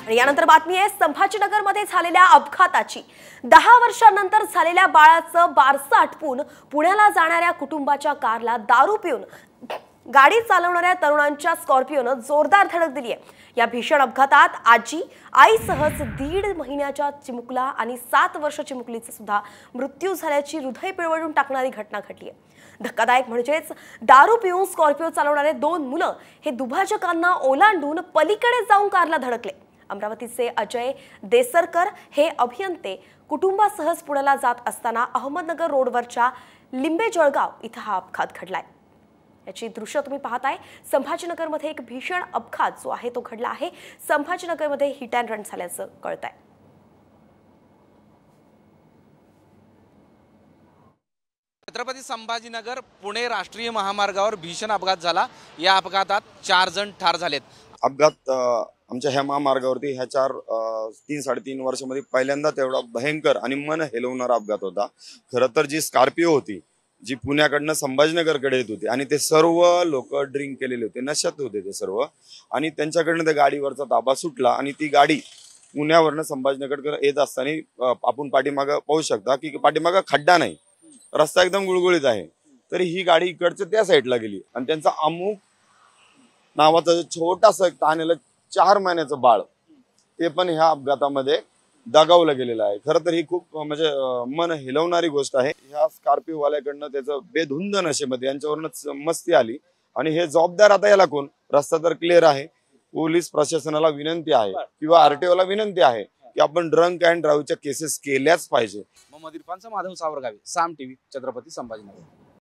आणि यानंतर बातमी आहे संभाजीनगरमध्ये झालेल्या अपघाताची। 10 वर्षांनंतर झालेल्या बाळाचं बारसं आटपून पुण्याला जाणाऱ्या कुटुंबाच्या कारला दारू पिऊन गाडी चालवणाऱ्या तरुणांच्या स्कॉर्पिओनं जोरदार धडक दिली आहे। या भीषण अपघातात आजी आईसह 1.5 महिन्याच्या चिमुकला आणि 7 वर्षाच्या चिमुकलीचा सुद्धा मृत्यू झाल्याची हृदय पिळवटून टाकणारी घटना घडली आहे। धक्कादायक म्हणजेच दारू पिऊन स्कॉर्पिओ चालवणारे 2 मुलं हे दुभाजकांना ओलांडून पलीकडे जाऊन कारला धडकले। अमरावतीचे अजय देसरकर हे अभियंते कुटुंबासह पुण्याला जात असताना अहमदनगर रोडवरच्या लिंबे जळगाव इथं हा अपघात घडलाय। याची दृश्य तुम्ही पाहताय। संभाजीनगरमध्ये एक भीषण अपघात जो आहे तो घडला आहे। संभाजीनगरमध्ये हिट अँड रन झाल्याचं कळतंय। छत्रपती संभाजीनगर पुणे राष्ट्रीय महामार्गावर भीषण अपघात झाला। या अपघातात 4 जण ठार झालेत। अपघात आमच्या ह्या महामार्गावरती ह्या 3-3.5 वर्षांमध्ये पहिल्यांदा तेवढा भयंकर आणि मन हेलवणारा अपघात होता। खरं तर जी स्कॉर्पिओ होती जी पुण्याकडनं संभाजीनगरकडे येत होती आणि ते सर्व लोक ड्रिंक केलेले होते, नशेत होते ते सर्व, आणि त्यांच्याकडनं त्या गाडीवरचा ताबा सुटला आणि ती गाडी पुण्यावरनं संभाजीनगरकडे येत असताना आपण पाठीमागं पाहू शकता की पाठीमागं खड्डा नाही, रस्ता एकदम गुळगुळीत आहे, तरी ही गाडी इकडच्या त्या साईडला गेली आणि त्यांचा अमुक नावाचं छोटासा तानेलं 4 महिन्याचं बाळ ते पण ह्या अपघातामध्ये दगावलं गेलेलं आहे। खरं तर ही खूप म्हणजे मन हिलवणारी गोष्ट आहे। ह्या स्कॉर्पिओ वाल्याकडनं त्याचं बेधुंद नशेमध्ये यांच्यावरच मस्ती आली आणि हे जबाबदार आता याला कोण? रस्ता तर क्लिअर आहे। पोलीस प्रशासनाला विनंती आहे किंवा आरटीओला विनंती आहे की आपण ड्रंक अँड ड्राईव्हच्या केसेस केल्याच पाहिजे। मोहम्मद इरफानचा माधव सावरगावी, साम टीव्ही, छत्रपती संभाजीनगर।